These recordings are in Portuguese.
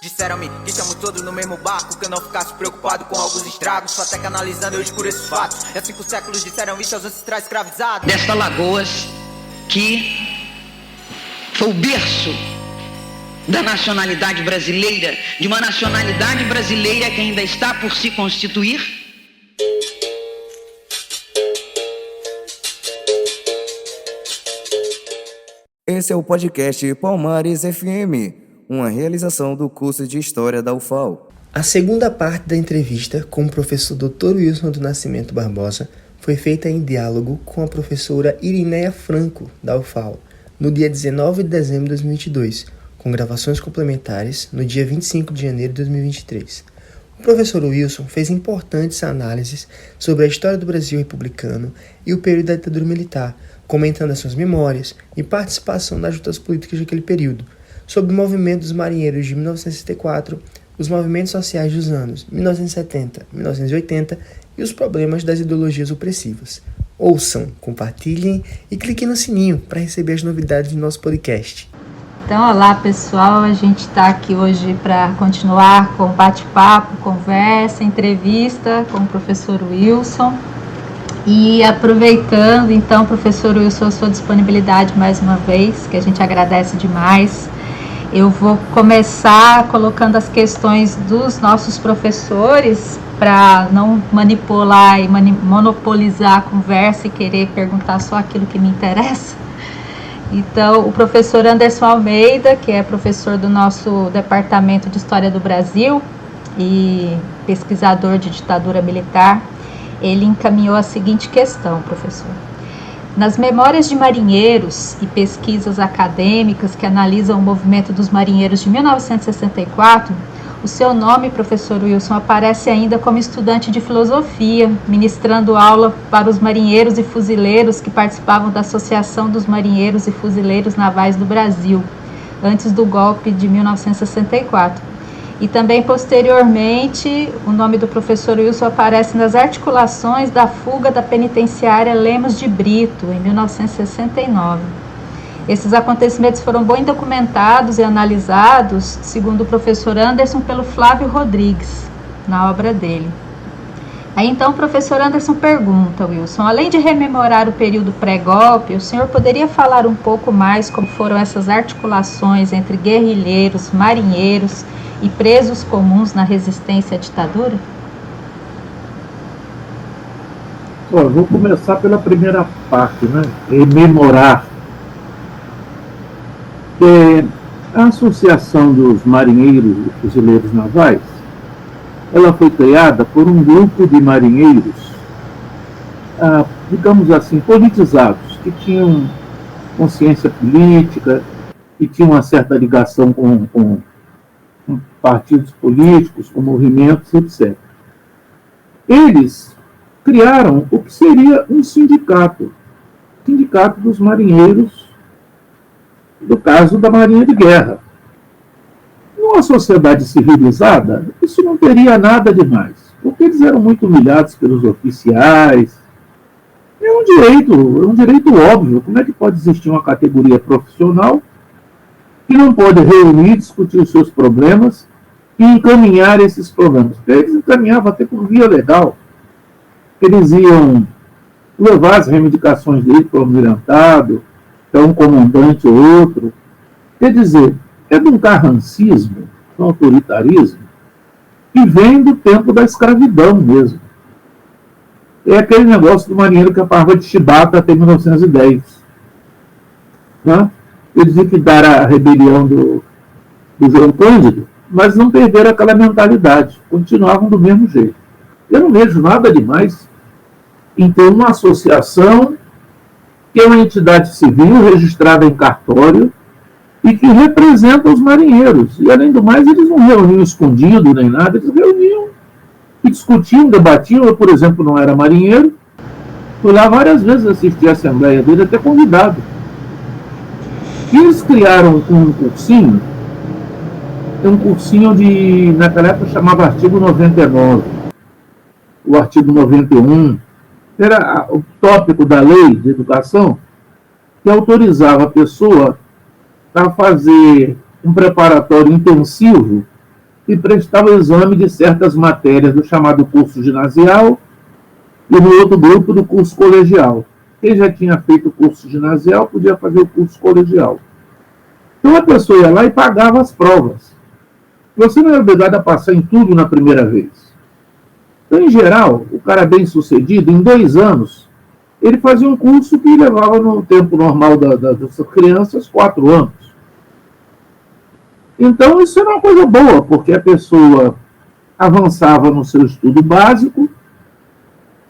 Disseram-me que estamos todos no mesmo barco, que eu não ficasse preocupado com alguns estragos. Só até que analisando eu escuro esses fatos. E há 5 séculos disseram isso aos ancestrais escravizados. Desta Lagoas, que foi o berço da nacionalidade brasileira, de uma nacionalidade brasileira que ainda está por se constituir. Esse é o podcast Palmares FM, uma realização do curso de História da UFAL. A segunda parte da entrevista com o professor Dr. Wilson do Nascimento Barbosa foi feita em diálogo com a professora Irineia Franco, da UFAL, no dia 19 de dezembro de 2022, com gravações complementares no dia 25 de janeiro de 2023. O professor Wilson fez importantes análises sobre a história do Brasil republicano e o período da ditadura militar, comentando as suas memórias e participação nas lutas políticas daquele período, sobre o movimento dos marinheiros de 1964, os movimentos sociais dos anos 1970, 1980 e os problemas das ideologias opressivas. Ouçam, compartilhem e cliquem no sininho para receber as novidades do nosso podcast. Então, olá pessoal, a gente está aqui hoje para continuar com bate-papo, conversa, entrevista com o professor Wilson. E aproveitando, então, professor Wilson, a sua disponibilidade mais uma vez, que a gente agradece demais. Eu vou começar colocando as questões dos nossos professores para não manipular e monopolizar a conversa e querer perguntar só aquilo que me interessa. Então, o professor Anderson Almeida, que é professor do nosso Departamento de História do Brasil e pesquisador de ditadura militar, ele encaminhou a seguinte questão, professor. Nas memórias de marinheiros e pesquisas acadêmicas que analisam o movimento dos marinheiros de 1964, o seu nome, professor Wilson, aparece ainda como estudante de filosofia, ministrando aula para os marinheiros e fuzileiros que participavam da Associação dos Marinheiros e Fuzileiros Navais do Brasil, antes do golpe de 1964. E também, posteriormente, o nome do professor Wilson aparece nas articulações da fuga da penitenciária Lemos de Brito, em 1969. Esses acontecimentos foram bem documentados e analisados, segundo o professor Anderson, pelo Flávio Rodrigues, na obra dele. Aí, então, o professor Anderson pergunta, Wilson, além de rememorar o período pré-golpe, o senhor poderia falar um pouco mais como foram essas articulações entre guerrilheiros, marinheiros e presos comuns na resistência à ditadura? Vou começar pela primeira parte, né? Rememorar. A Associação dos Marinheiros e Fuzileiros Navais, ela foi criada por um grupo de marinheiros, digamos assim, politizados, que tinham consciência política, que tinham uma certa ligação com partidos políticos, com movimentos, etc. Eles criaram o que seria um sindicato dos marinheiros, do caso da Marinha de Guerra. Numa sociedade civilizada, isso não teria nada demais, porque eles eram muito humilhados pelos oficiais. É um direito óbvio. Como é que pode existir uma categoria profissional que não pode reunir, discutir os seus problemas e encaminhar esses problemas? Porque eles encaminhavam até por via legal. Eles iam levar as reivindicações dele para o almirantado, para um comandante ou outro. Quer dizer, é de um carrancismo, um autoritarismo, que vem do tempo da escravidão mesmo. É aquele negócio do marinheiro que apanhava de chibata até 1910. Né? Eles liquidaram a rebelião do João Cândido, mas não perderam aquela mentalidade, continuavam do mesmo jeito. Eu não vejo nada demais em ter uma associação que é uma entidade civil registrada em cartório e que representa os marinheiros. E, além do mais, eles não reuniam escondido nem nada, eles reuniam e discutiam, debatiam. Eu, por exemplo, não era marinheiro, fui lá várias vezes assistir a assembleia dele, até convidado. E eles criaram um cursinho de, naquela época chamava artigo 99, o artigo 91, era o tópico da lei de educação que autorizava a pessoa a fazer um preparatório intensivo e prestava exame de certas matérias do chamado curso ginasial e no outro grupo do curso colegial. Quem já tinha feito o curso ginasial podia fazer o curso colegial. Então a pessoa ia lá e pagava as provas. Você não é obrigado a passar em tudo na primeira vez. Então, em geral, o cara bem sucedido, em 2 anos, ele fazia um curso que levava no tempo normal das crianças 4 anos. Então isso era uma coisa boa, porque a pessoa avançava no seu estudo básico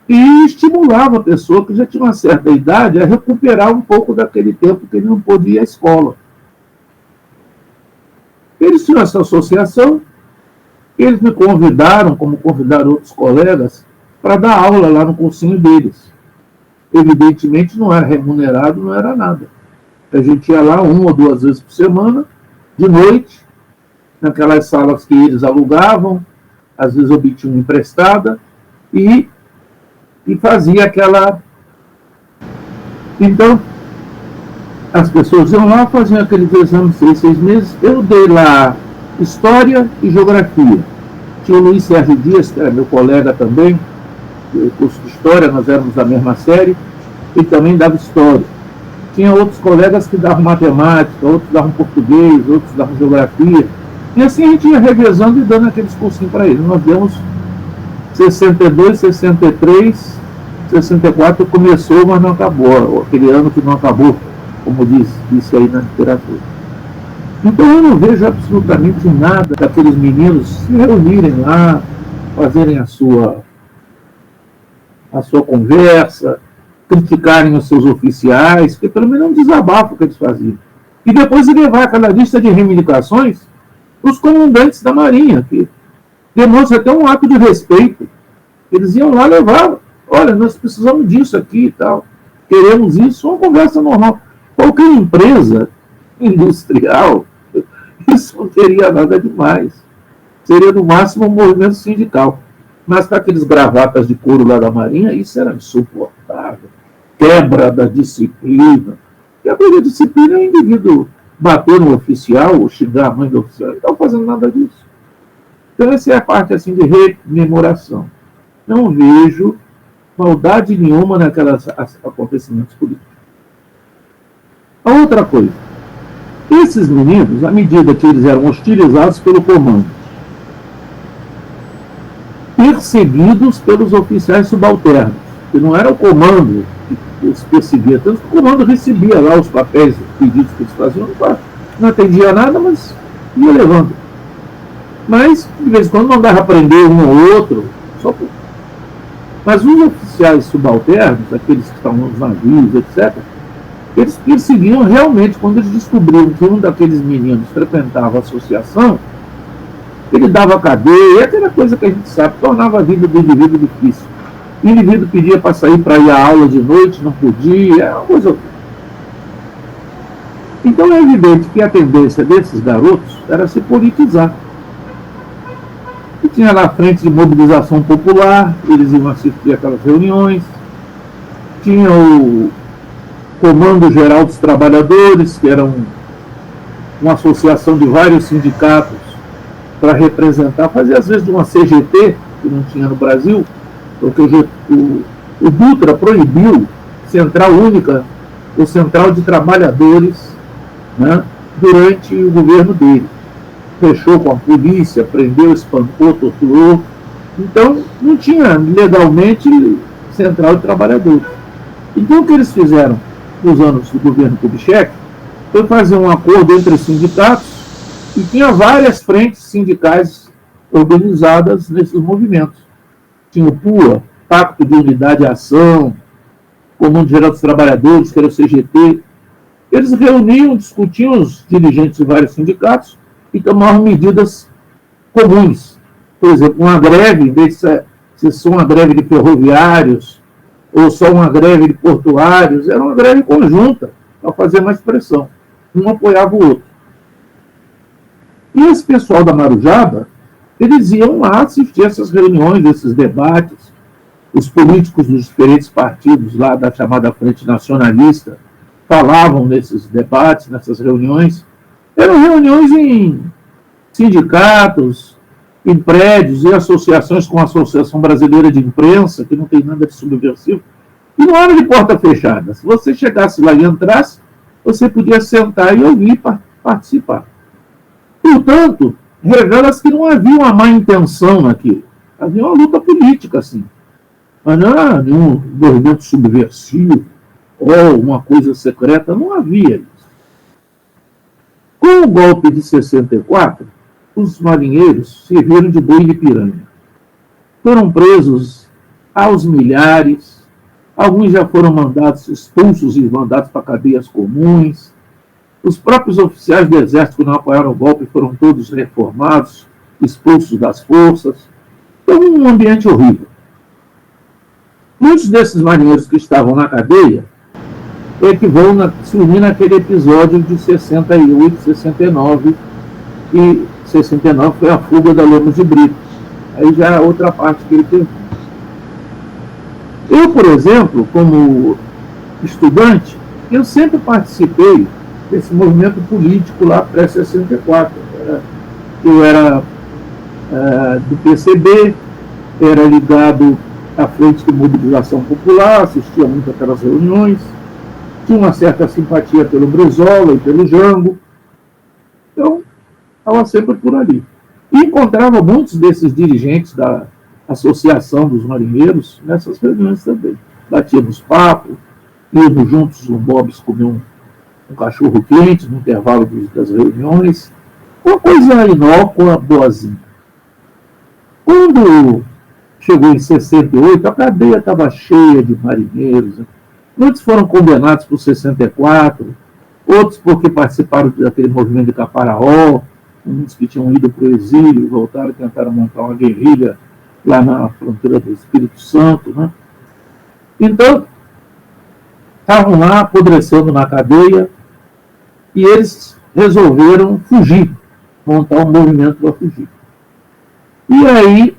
e estimulava a pessoa que já tinha uma certa idade a recuperar um pouco daquele tempo que ele não podia ir à escola. Eles tinham essa associação, eles me convidaram, como convidaram outros colegas, para dar aula lá no cursinho deles. Evidentemente não era remunerado, não era nada. A gente ia lá 1 ou 2 vezes por semana, de noite, naquelas salas que eles alugavam, às vezes obtinham emprestada, e fazia aquela... Então, as pessoas iam lá, faziam aqueles exames de 6 meses. Eu dei lá História e Geografia. Tinha o Luiz Sérgio Dias, que era meu colega também, do curso de História, nós éramos da mesma série, ele também dava História. Tinha outros colegas que davam Matemática, outros davam Português, outros davam Geografia. E assim a gente ia revezando e dando aqueles cursinhos para eles. Nós demos 62, 63, 64 começou, mas não acabou. Aquele ano que não acabou, como disse aí na literatura. Então eu não vejo absolutamente nada daqueles meninos se reunirem lá, fazerem a sua conversa, criticarem os seus oficiais, que pelo menos é um desabafo que eles faziam. E depois levar aquela lista de reivindicações para os comandantes da Marinha, que demonstra até um ato de respeito. Eles iam lá levar, olha, nós precisamos disso aqui e tal, queremos isso, uma conversa normal. Qualquer empresa industrial, isso não teria nada demais. Seria no máximo um movimento sindical. Mas para aqueles gravatas de couro lá da Marinha, isso era insuportável. Quebra da disciplina. Quebra da disciplina é o indivíduo bater no oficial ou xingar a mãe do oficial. Não estão fazendo nada disso. Então essa é a parte assim, de rememoração. Não vejo maldade nenhuma naqueles acontecimentos políticos. A outra coisa, esses meninos, à medida que eles eram hostilizados pelo comando, perseguidos pelos oficiais subalternos, que não era o comando que os perseguia, tanto que o comando recebia lá os papéis, os pedidos que eles faziam, não atendia nada, mas ia levando. Mas, de vez em quando, mandava prender um ou outro, só por... Mas os oficiais subalternos, aqueles que estavam nos navios, etc., eles perseguiam realmente, quando eles descobriram que um daqueles meninos frequentava a associação, ele dava cadeia, aquela coisa que a gente sabe, tornava a vida do indivíduo difícil. O indivíduo pedia para sair para ir à aula de noite, não podia, é uma coisa... Então é evidente que a tendência desses garotos era se politizar. E tinha lá a frente de mobilização popular, eles iam assistir aquelas reuniões, tinha o Comando Geral dos Trabalhadores, que era uma associação de vários sindicatos para representar, fazia às vezes de uma CGT, que não tinha no Brasil, porque o Dutra proibiu Central Única, ou Central de Trabalhadores, né, durante o governo dele. Fechou com a polícia, prendeu, espancou, torturou. Então, não tinha legalmente Central de Trabalhadores. Então, o que eles fizeram nos anos do governo Kubitschek foi fazer um acordo entre os sindicatos e tinha várias frentes sindicais organizadas nesses movimentos. Tinha o PUA, Pacto de Unidade e Ação, Comando Geral dos Trabalhadores, que era o CGT. Eles reuniam, discutiam os dirigentes de vários sindicatos e tomavam medidas comuns. Por exemplo, uma greve, em vez de ser só uma greve de ferroviários ou só uma greve de portuários, era uma greve conjunta, para fazer mais pressão. Um apoiava o outro. E esse pessoal da Marujaba, eles iam lá assistir essas reuniões, esses debates. Os políticos dos diferentes partidos lá da chamada Frente Nacionalista falavam nesses debates, nessas reuniões. Eram reuniões em sindicatos, em prédios e associações com a Associação Brasileira de Imprensa, que não tem nada de subversivo, e não era de porta fechada. Se você chegasse lá e entrasse, você podia sentar e ouvir participar. Portanto, revela-se que não havia uma má intenção naquilo. Havia uma luta política, assim. Mas não era nenhum movimento subversivo ou uma coisa secreta, não havia isso. Com o golpe de 64, os marinheiros serviram de boi de piranha. Foram presos aos milhares, alguns já foram expulsos e mandados para cadeias comuns. Os próprios oficiais do Exército que não apoiaram o golpe foram todos reformados, expulsos das forças. Foi um ambiente horrível. Muitos desses marinheiros que estavam na cadeia é que vão se unir naquele episódio de 68, 69, e 69 foi a fuga da Lemos de Brito. Aí já é outra parte que ele teve. Eu, por exemplo, como estudante, eu sempre participei desse movimento político lá pré-64. Eu era do PCB, era ligado à Frente de Mobilização Popular, assistia muito aquelas reuniões, tinha uma certa simpatia pelo Brizola e pelo Jango. Então, estava sempre por ali. E encontrava muitos desses dirigentes da Associação dos Marinheiros nessas reuniões também. Batíamos papo, íamos juntos no Bob's comer um cachorro quente no intervalo das reuniões. Uma coisa inócua, boazinha. Quando chegou em 68, a cadeia estava cheia de marinheiros. Muitos foram condenados por 64, outros porque participaram daquele movimento de Caparaó, uns que tinham ido para o exílio, voltaram e tentaram montar uma guerrilha lá na fronteira do Espírito Santo. Né? Então, estavam lá apodrecendo na cadeia e eles resolveram fugir, montar um movimento para fugir. E aí,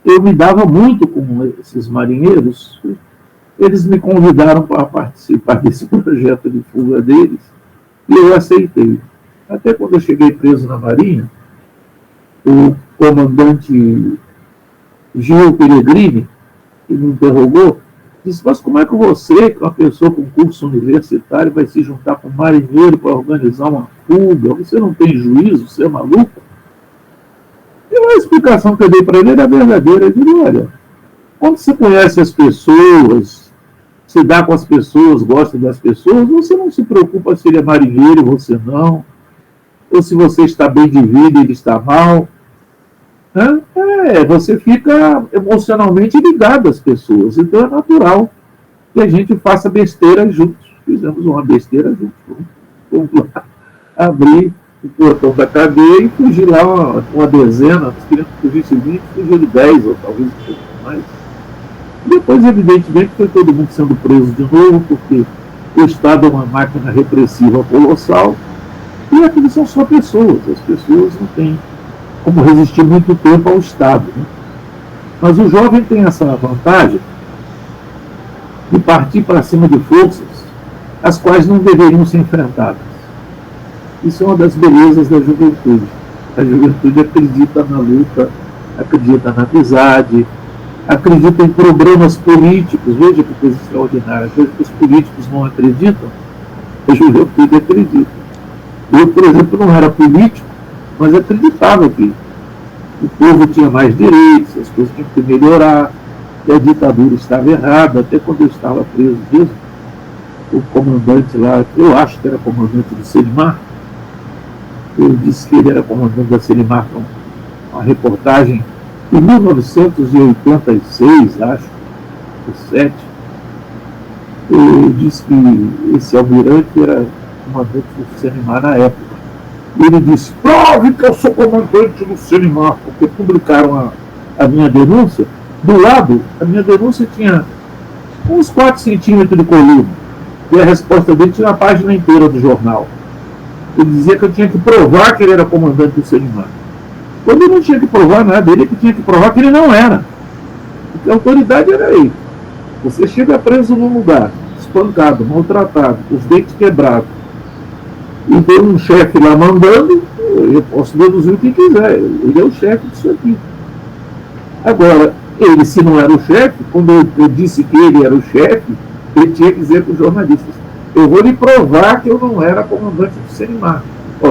eu me dava muito com esses marinheiros, eles me convidaram para participar desse projeto de fuga deles, e eu aceitei. Até quando eu cheguei preso na Marinha, o comandante Gil Peregrini, que me interrogou, disse: mas como é que você, que é uma pessoa com curso universitário, vai se juntar com um marinheiro para organizar uma fuga? Você não tem juízo? Você é maluco? E a explicação que eu dei para ele era verdadeira. Eu disse: olha, quando você conhece as pessoas, se dá com as pessoas, gosta das pessoas, você não se preocupa se ele é marinheiro e você não, ou se você está bem de vida e ele está mal. Você fica emocionalmente ligado às pessoas. Então é natural que a gente faça besteira juntos. Fizemos uma besteira juntos. Vamos lá abrir o portão da cadeia e fugir lá uma dezena. Nós queríamos que fugisse 20, fugiram 10 ou talvez um pouco mais. Depois, evidentemente, foi todo mundo sendo preso de novo, porque o Estado é uma máquina repressiva colossal. E aquilo são só pessoas. As pessoas não têm como resistir muito tempo ao Estado. Né? Mas o jovem tem essa vantagem de partir para cima de forças as quais não deveriam ser enfrentadas. Isso é uma das belezas da juventude. A juventude acredita na luta, acredita na amizade, acredita em programas políticos. Veja que coisa extraordinária. Veja que os políticos não acreditam, a juventude acredita. Eu, por exemplo, não era político, mas acreditava que o povo tinha mais direitos, as coisas tinham que melhorar, que a ditadura estava errada. Até quando eu estava preso mesmo, o comandante lá, eu acho que era comandante do Selimar, eu disse que ele era comandante da Selimar, uma reportagem em 1986, acho, 7. Eu disse que esse almirante era comandante do Selimar na época. E ele disse: prove que eu sou comandante do Selimar, porque publicaram a minha denúncia. Do lado, a minha denúncia tinha uns 4 centímetros de coluna. E a resposta dele tinha uma página inteira do jornal. Ele dizia que eu tinha que provar que ele era comandante do Selimar. Quando eu não tinha que provar nada, ele que tinha que provar que ele não era. Porque a autoridade era ele. Você chega preso num lugar, espancado, maltratado, com os dentes quebrados, e tem um chefe lá mandando, eu posso deduzir o que quiser, ele é o chefe disso aqui. Agora, ele, se não era o chefe, quando eu disse que ele era o chefe, ele tinha que dizer para os jornalistas: eu vou lhe provar que eu não era comandante do CENIMAR.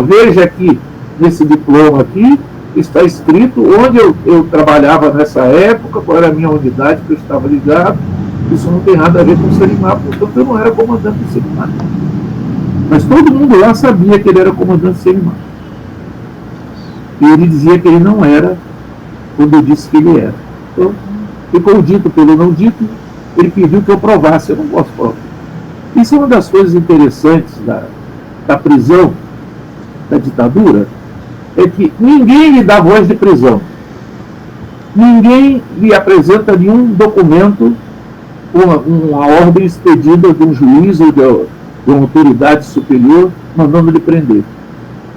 Veja aqui, nesse diploma aqui, está escrito onde eu trabalhava nessa época, qual era a minha unidade que eu estava ligado. Isso não tem nada a ver com o CENIMAR, portanto eu não era comandante do CENIMAR. Mas todo mundo lá sabia que ele era comandante do CENIMAR. E ele dizia que ele não era, quando eu disse que ele era. Então, ficou dito pelo não dito, ele pediu que eu provasse, eu não posso provar. Isso é uma das coisas interessantes da prisão, da ditadura, é que ninguém lhe dá voz de prisão. Ninguém lhe apresenta nenhum documento, uma ordem expedida de um juiz ou de uma autoridade superior mandando lhe prender.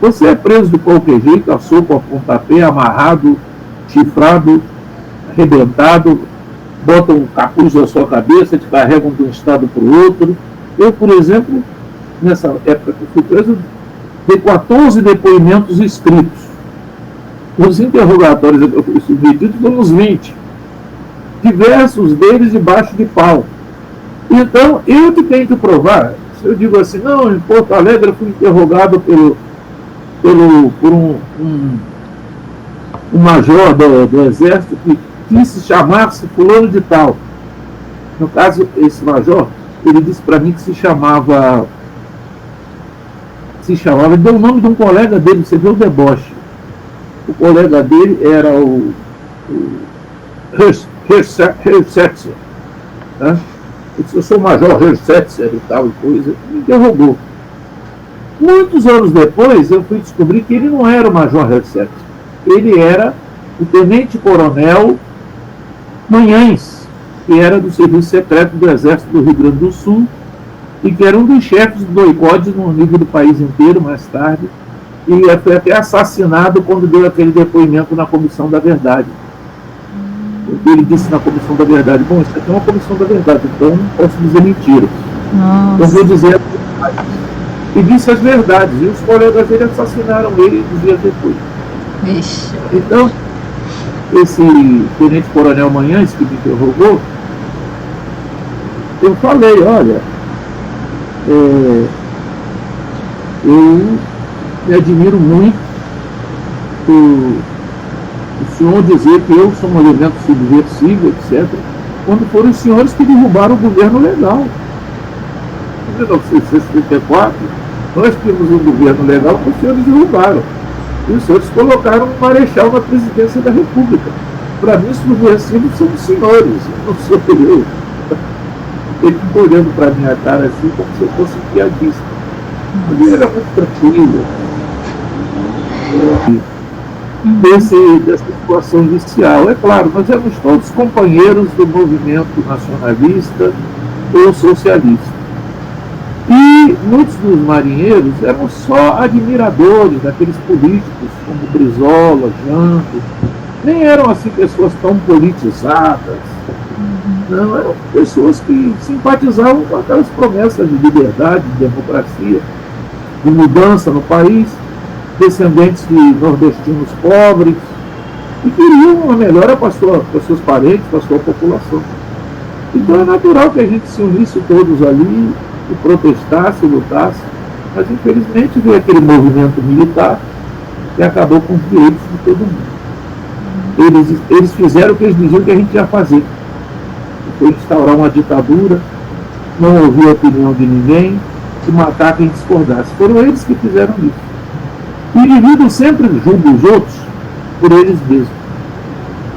Você é preso de qualquer jeito, a soco, a pontapé, amarrado, chifrado, arrebentado, botam um capuz na sua cabeça, te carregam de um estado para o outro. Eu, por exemplo, nessa época que eu fui preso, dei 14 depoimentos escritos. Os interrogatórios que eu fui submetido foram uns 20. Diversos deles debaixo de pau. Então, eu que tenho que provar. Se eu digo assim, não, em Porto Alegre eu fui interrogado por um major do Exército que quis chamar-se fulano de tal. No caso, esse major, ele disse para mim que se chamava, ele deu o nome de um colega dele, você viu o deboche. O colega dele era o Hersetzer. Né? Ele disse: eu sou o major Hersetzer e tal, e coisa. Me interrogou. Muitos anos depois, eu fui descobrir que ele não era o major Hersetzer. Ele era o tenente-coronel Manhães, que era do Serviço Secreto do Exército do Rio Grande do Sul e que era um dos chefes do boicote no nível do país inteiro mais tarde, e foi até assassinado quando deu aquele depoimento na Comissão da Verdade. Ele disse na Comissão da Verdade: bom, isso aqui é uma Comissão da Verdade, então não posso dizer mentiras. Então vou dizer a verdade. E disse as verdades, e os colegas dele assassinaram ele dias depois. Vixe. Então, esse tenente-coronel Manhães, que me interrogou, eu falei: olha, eu me admiro muito o senhor dizer que eu sou um elemento subversivo, etc., quando foram os senhores que derrubaram o governo legal. Em 1964, nós tínhamos um governo legal que os senhores derrubaram. E os senhores colocaram um marechal na presidência da República. Para mim, os subversivos são os senhores, não sou eu. Ele ficou olhando para a minha cara assim, como se eu fosse um piadista. Ele era muito tranquilo. Dessa situação inicial. É claro, nós éramos todos companheiros do movimento nacionalista ou socialista. E muitos dos marinheiros eram só admiradores daqueles políticos como Brizola, Janto. Nem eram assim pessoas tão politizadas. Não, eram pessoas que simpatizavam com aquelas promessas de liberdade, de democracia, de mudança no país, descendentes de nordestinos pobres, e queriam uma melhora para os seus parentes, para a sua população. Então é natural que a gente se unisse todos ali e protestasse, lutasse, mas infelizmente veio aquele movimento militar que acabou com os direitos de todo mundo. Eles fizeram o que eles diziam que a gente ia fazer, que foi instaurar uma ditadura, não ouvir a opinião de ninguém e matar quem discordasse. Foram eles que fizeram isso. O indivíduo sempre julga os outros por eles mesmos.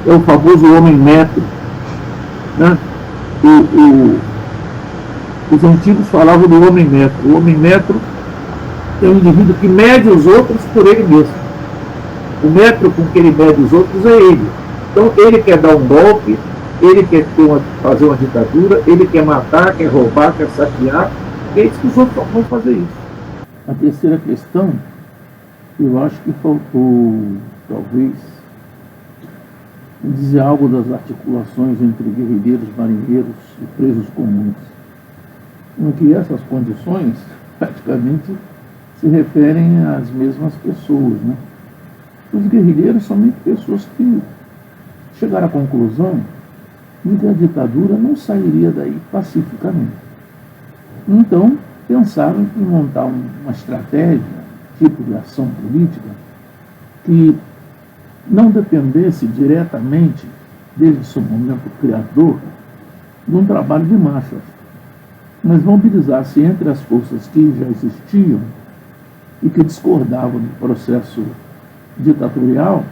É o famoso homem metro. Né? Os antigos falavam do homem metro. O homem metro é um indivíduo que mede os outros por ele mesmo. O metro com que ele mede os outros é ele. Então ele quer dar um golpe, ele quer fazer uma ditadura, ele quer matar, quer roubar, quer saquear. E é isso que os outros vão fazer isso. A terceira questão, eu acho que faltou, talvez, dizer algo das articulações entre guerrilheiros, marinheiros e presos comuns, em que essas condições praticamente se referem às mesmas pessoas, né? Os guerrilheiros são muito pessoas que chegaram à conclusão de que a ditadura não sairia daí pacificamente. Então, pensaram em montar uma estratégia, tipo de ação política, que não dependesse diretamente, desde o seu momento criador, de um trabalho de massas, mas mobilizasse entre as forças que já existiam e que discordavam do processo ditatorial,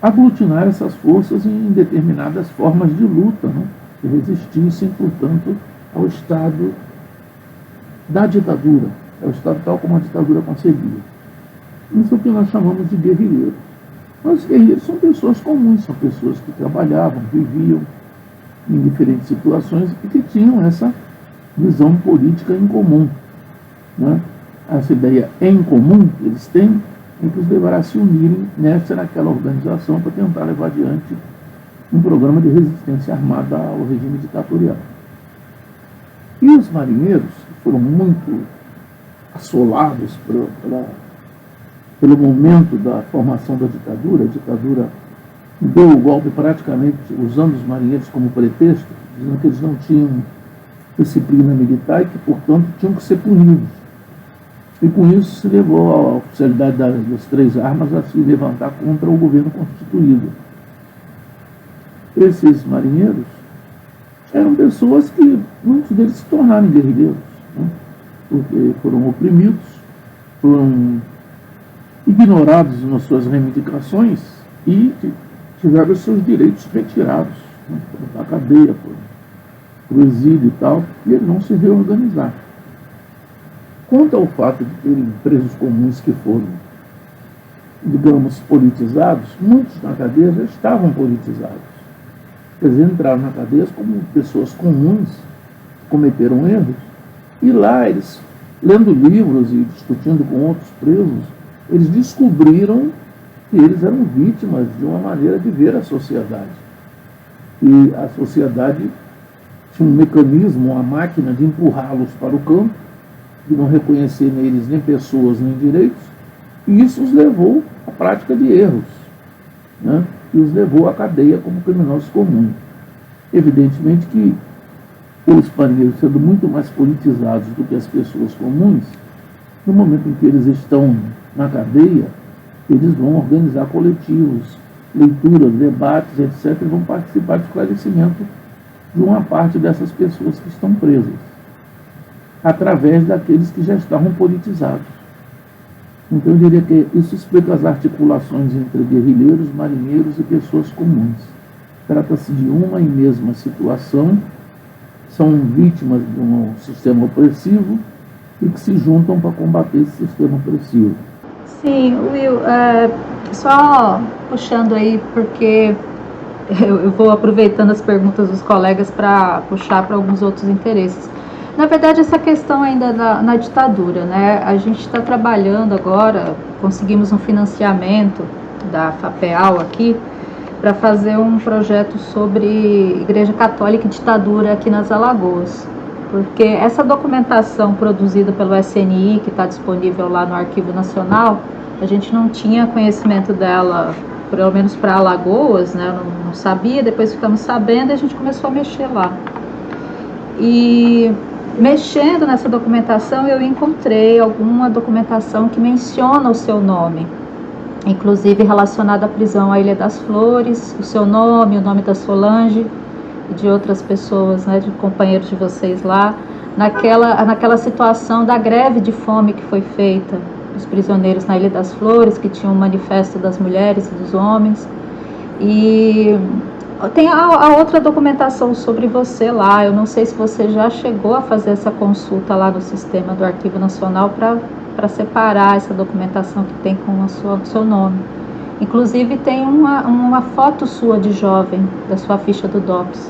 aglutinar essas forças em determinadas formas de luta, né, que resistissem, portanto, ao Estado da ditadura, ao Estado tal como a ditadura concebia. Isso é o que nós chamamos de guerrilheiros. Mas os guerrilheiros são pessoas comuns, são pessoas que trabalhavam, viviam em diferentes situações e que tinham essa visão política em comum, né? Essa ideia em comum que eles têm é que os levará a se unirem nessa naquela organização para tentar levar adiante um programa de resistência armada ao regime ditatorial. E os marinheiros, que foram muito assolados pelo momento da formação da ditadura, a ditadura deu o golpe praticamente usando os marinheiros como pretexto, dizendo que eles não tinham disciplina militar e que, portanto, tinham que ser punidos. E com isso se levou a oficialidade das três armas a se levantar contra o governo constituído. Esses marinheiros eram pessoas que muitos deles se tornaram guerrilheiros, né? Porque foram oprimidos, foram ignorados nas suas reivindicações e tiveram os seus direitos retirados, né, da cadeia, para o exílio e tal, e eles vão se reorganizar. Quanto ao fato de terem presos comuns que foram, digamos, politizados, muitos na cadeia já estavam politizados. Quer dizer, entraram na cadeia como pessoas comuns, cometeram erros, e lá eles, lendo livros e discutindo com outros presos, eles descobriram que eles eram vítimas de uma maneira de ver a sociedade. E a sociedade tinha um mecanismo, uma máquina de empurrá-los para o campo, de não reconhecer neles nem pessoas nem direitos, e isso os levou à prática de erros, né? E os levou à cadeia como criminosos comuns. Evidentemente que os marinheiros, sendo muito mais politizados do que as pessoas comuns, no momento em que eles estão na cadeia, eles vão organizar coletivos, leituras, debates, etc., e vão participar do esclarecimento de uma parte dessas pessoas que estão presas, através daqueles que já estavam politizados. Então eu diria que isso explica as articulações entre guerrilheiros, marinheiros e pessoas comuns. Trata-se de uma e mesma situação, são vítimas de um sistema opressivo e que se juntam para combater esse sistema opressivo. Sim, Will, só puxando aí, porque eu vou aproveitando as perguntas dos colegas para puxar para alguns outros interesses. Na verdade, essa questão ainda na ditadura, né? A gente está trabalhando agora, conseguimos um financiamento da FAPEAL aqui, para fazer um projeto sobre Igreja Católica e ditadura aqui nas Alagoas. Porque essa documentação produzida pelo SNI, que está disponível lá no Arquivo Nacional, a gente não tinha conhecimento dela, pelo menos para Alagoas, né? Não sabia, depois ficamos sabendo e a gente começou a mexer lá. E mexendo nessa documentação, eu encontrei alguma documentação que menciona o seu nome, inclusive relacionada à prisão à Ilha das Flores, o seu nome, o nome da Solange e de outras pessoas, né, de companheiros de vocês lá, naquela situação da greve de fome que foi feita dos prisioneiros na Ilha das Flores, que tinha um manifesto das mulheres e dos homens. E tem a outra documentação sobre você lá. Eu não sei se você já chegou a fazer essa consulta lá no sistema do Arquivo Nacional para separar essa documentação que tem com o seu nome. Inclusive tem uma foto sua de jovem, da sua ficha do DOPS.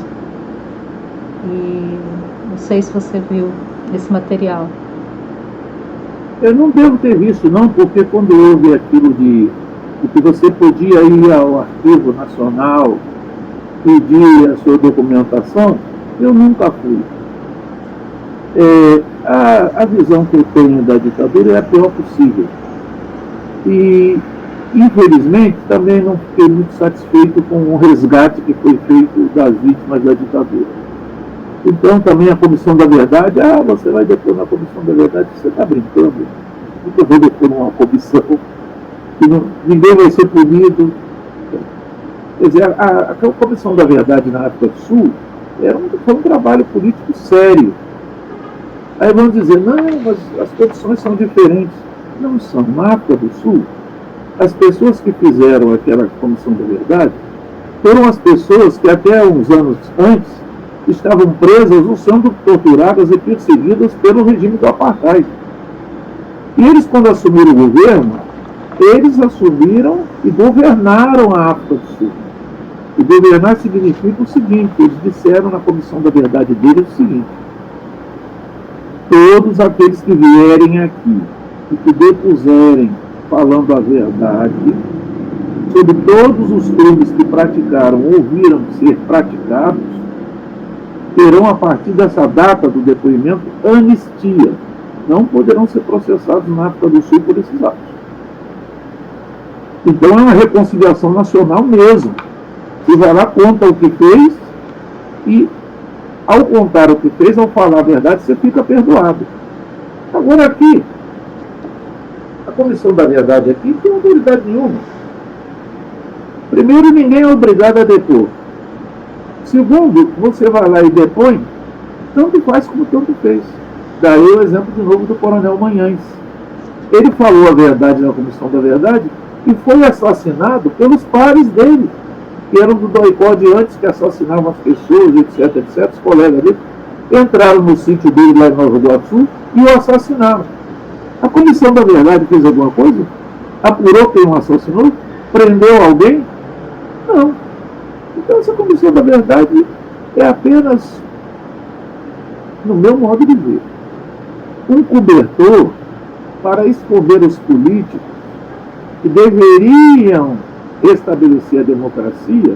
E não sei se você viu esse material. Eu não devo ter visto, não, porque quando houve aquilo de que você podia ir ao Arquivo Nacional, pedir a sua documentação, eu nunca fui. A visão que eu tenho da ditadura é a pior possível. E, infelizmente, também não fiquei muito satisfeito com o resgate que foi feito das vítimas da ditadura. Então, também a Comissão da Verdade, você vai depor na Comissão da Verdade, você está brincando. Eu vou depor numa comissão, que ninguém vai ser punido. Quer dizer, a Comissão da Verdade na África do Sul foi um trabalho político sério. Aí vão dizer, não, mas as condições são diferentes. Não são. Na África do Sul, as pessoas que fizeram aquela Comissão da Verdade foram as pessoas que até uns anos antes estavam presas ou sendo torturadas e perseguidas pelo regime do apartheid. E eles, quando assumiram o governo, eles assumiram e governaram a África do Sul. E governar significa o seguinte, eles disseram na Comissão da Verdade deles o seguinte: todos aqueles que vierem aqui e que depuserem falando a verdade sobre todos os crimes que praticaram ou viram ser praticados, terão a partir dessa data do depoimento anistia. Não poderão ser processados na África do Sul por esses atos. Então é uma reconciliação nacional mesmo. Você vai lá, conta o que fez e, ao contar o que fez, ao falar a verdade, você fica perdoado. Agora aqui, a Comissão da Verdade aqui não tem autoridade nenhuma. Primeiro, ninguém é obrigado a depor. Segundo, você vai lá e depõe, tanto faz como tanto fez. Daí o exemplo de novo do Coronel Manhães. Ele falou a verdade na Comissão da Verdade e foi assassinado pelos pares dele, que eram do doicode antes, que assassinavam as pessoas, etc, etc. Os colegas dele entraram no sítio dele lá em Nova Iguaçu e o assassinaram. A Comissão da Verdade fez alguma coisa? Apurou quem o assassinou? Prendeu alguém? Não. Então essa Comissão da Verdade é apenas, no meu modo de ver, um cobertor para esconder os políticos que deveriam estabelecer a democracia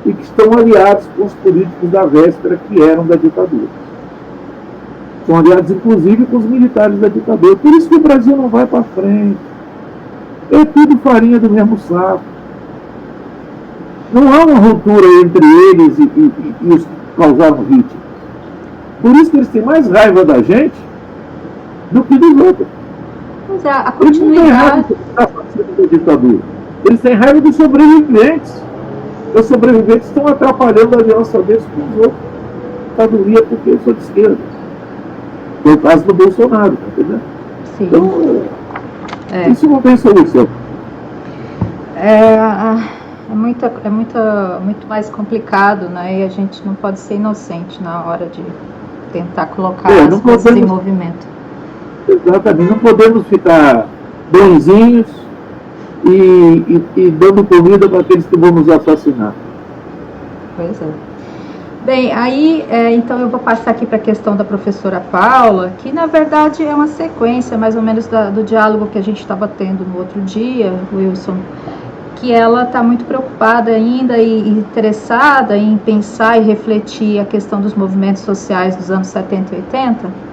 e que estão aliados com os políticos da véspera que eram da ditadura. São aliados, inclusive, com os militares da ditadura. Por isso que o Brasil não vai para frente. É tudo farinha do mesmo saco. Não há uma ruptura entre eles e os que causaram vítimas. Por isso que eles têm mais raiva da gente do que dos outros. Pois é, a Eles não têm raiva continuidade. da ditadura. Eles têm raiva dos sobreviventes. Os sobreviventes estão atrapalhando a aliança deles com os outros. Ditadura porque eu sou de esquerda. Foi o caso do Bolsonaro, tá entendendo? Sim. Então, isso não tem solução. É muito mais complicado, né? E a gente não pode ser inocente na hora de tentar colocar as coisas em movimento. Exatamente, não podemos ficar bonzinhos e dando comida para aqueles que vão nos assassinar. Pois é. Bem, aí, então eu vou passar aqui para a questão da professora Paula, que na verdade é uma sequência mais ou menos do diálogo que a gente estava tendo no outro dia, Wilson, que ela está muito preocupada ainda e interessada em pensar e refletir a questão dos movimentos sociais dos anos 70 e 80.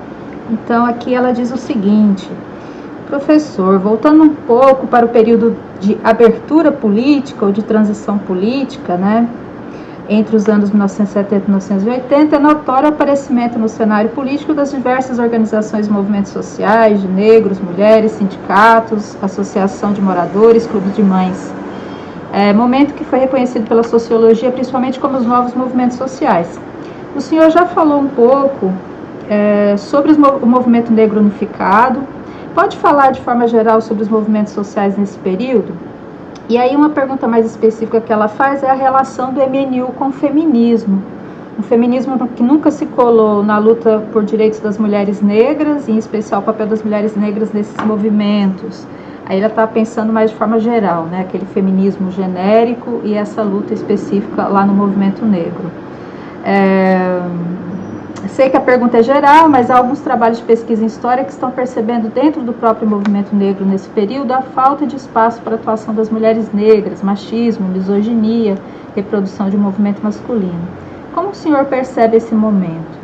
Então aqui ela diz o seguinte: professor, voltando um pouco para o período de abertura política ou de transição política, né, entre os anos 1970 e 1980, é notório o aparecimento no cenário político das diversas organizações e movimentos sociais, de negros, mulheres, sindicatos, associação de moradores, clubes de mães. Momento que foi reconhecido pela sociologia, principalmente como os novos movimentos sociais. O senhor já falou um pouco sobre o movimento negro unificado. Pode falar de forma geral sobre os movimentos sociais nesse período? E aí uma pergunta mais específica que ela faz é a relação do MNU com o feminismo. Um feminismo que nunca se colou na luta por direitos das mulheres negras, e em especial o papel das mulheres negras nesses movimentos. Aí ela está pensando mais de forma geral, né? Aquele feminismo genérico e essa luta específica lá no movimento negro. Sei que a pergunta é geral, mas há alguns trabalhos de pesquisa em história que estão percebendo dentro do próprio movimento negro nesse período a falta de espaço para a atuação das mulheres negras, machismo, misoginia, reprodução de um movimento masculino. Como o senhor percebe esse momento?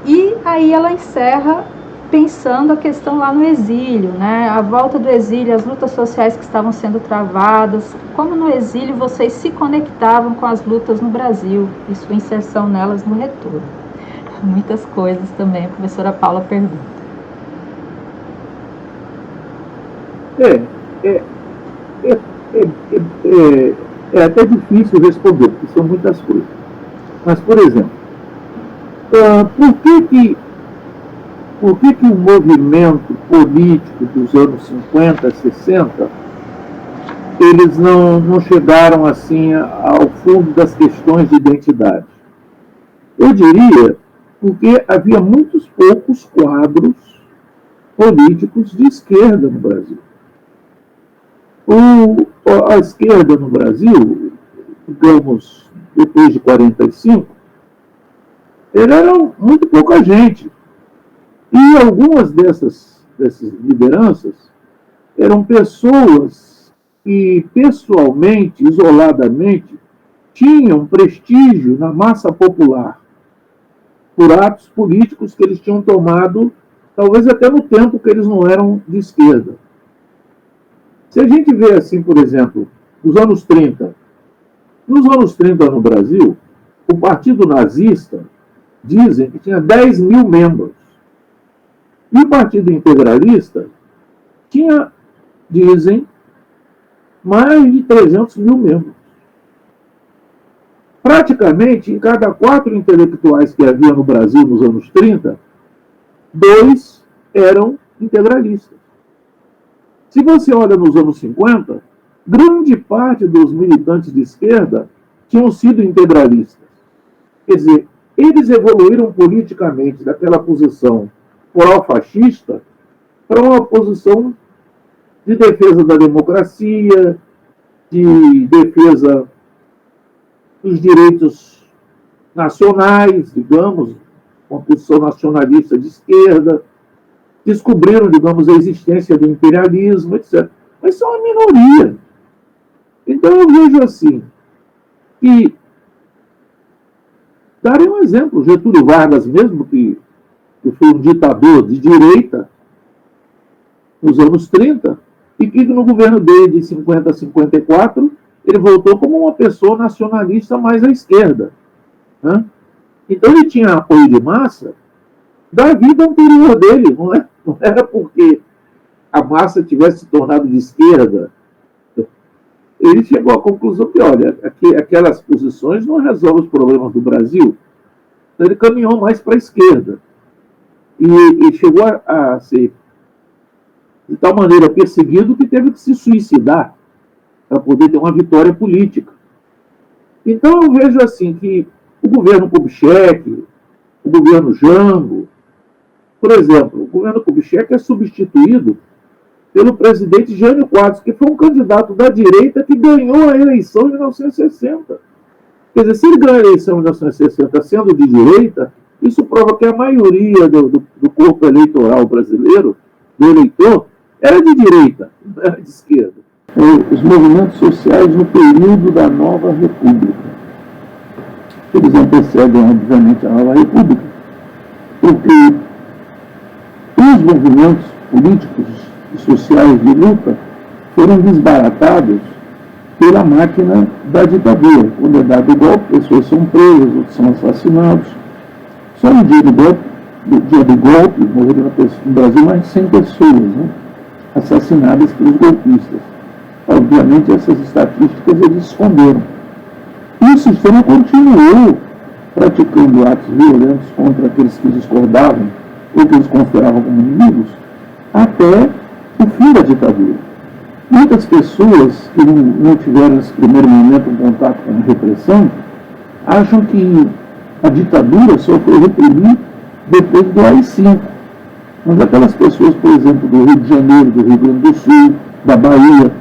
E aí ela encerra pensando a questão lá no exílio, né? A volta do exílio, as lutas sociais que estavam sendo travadas, como no exílio vocês se conectavam com as lutas no Brasil e sua inserção nelas no retorno. Muitas coisas também, a professora Paula pergunta. É até difícil responder, porque são muitas coisas. Mas, por exemplo, por que o movimento político dos anos 50, 60, eles não chegaram assim ao fundo das questões de identidade? Eu diria porque havia muitos poucos quadros políticos de esquerda no Brasil. A esquerda no Brasil, digamos, depois de 45, eram muito pouca gente. E algumas dessas lideranças eram pessoas que, pessoalmente, isoladamente, tinham prestígio na massa popular por atos políticos que eles tinham tomado, talvez até no tempo que eles não eram de esquerda. Se a gente vê assim, por exemplo, nos anos 30 no Brasil, o Partido Nazista, dizem que tinha 10 mil membros. E o Partido Integralista tinha, dizem, mais de 300 mil membros. Praticamente, em cada 4 intelectuais que havia no Brasil nos anos 30, 2 eram integralistas. Se você olha nos anos 50, grande parte dos militantes de esquerda tinham sido integralistas. Quer dizer, eles evoluíram politicamente daquela posição pró-fascista para uma posição de defesa da democracia, de defesa dos direitos nacionais, digamos, uma posição nacionalista de esquerda, descobriram, digamos, a existência do imperialismo, etc. Mas são uma minoria. Então eu vejo assim, que darei um exemplo, Getúlio Vargas mesmo, que foi um ditador de direita nos anos 30, e que no governo dele de 50 a 54, ele voltou como uma pessoa nacionalista mais à esquerda. Né? Então ele tinha apoio de massa da vida anterior dele, não era porque a massa tivesse se tornado de esquerda. Ele chegou à conclusão que, olha, aquelas posições não resolvem os problemas do Brasil. Então ele caminhou mais para a esquerda. E chegou a ser, de tal maneira, perseguido que teve que se suicidar para poder ter uma vitória política. Então eu vejo assim que o governo Kubitschek, o governo Jango, por exemplo, o governo Kubitschek é substituído pelo presidente Jânio Quadros, que foi um candidato da direita que ganhou a eleição em 1960. Quer dizer, se ele ganhou a eleição em 1960 sendo de direita, isso prova que a maioria do corpo eleitoral brasileiro, do eleitor, era de direita, não era de esquerda. Os movimentos sociais no período da Nova República. Eles antecedem, obviamente, a Nova República, porque os movimentos políticos e sociais de luta foram desbaratados pela máquina da ditadura. Quando é dado o golpe, pessoas são presas, outros são assassinados. Só no dia do golpe, morreram no Brasil mais de 100 pessoas, né, assassinadas pelos golpistas. Obviamente, essas estatísticas eles esconderam. E o sistema continuou praticando atos violentos contra aqueles que discordavam ou que eles consideravam como inimigos até o fim da ditadura. Muitas pessoas que não tiveram nesse primeiro momento um contato com a repressão acham que a ditadura só foi reprimir depois do AI-5. Mas aquelas pessoas, por exemplo, do Rio de Janeiro, do Rio Grande do Sul, da Bahia,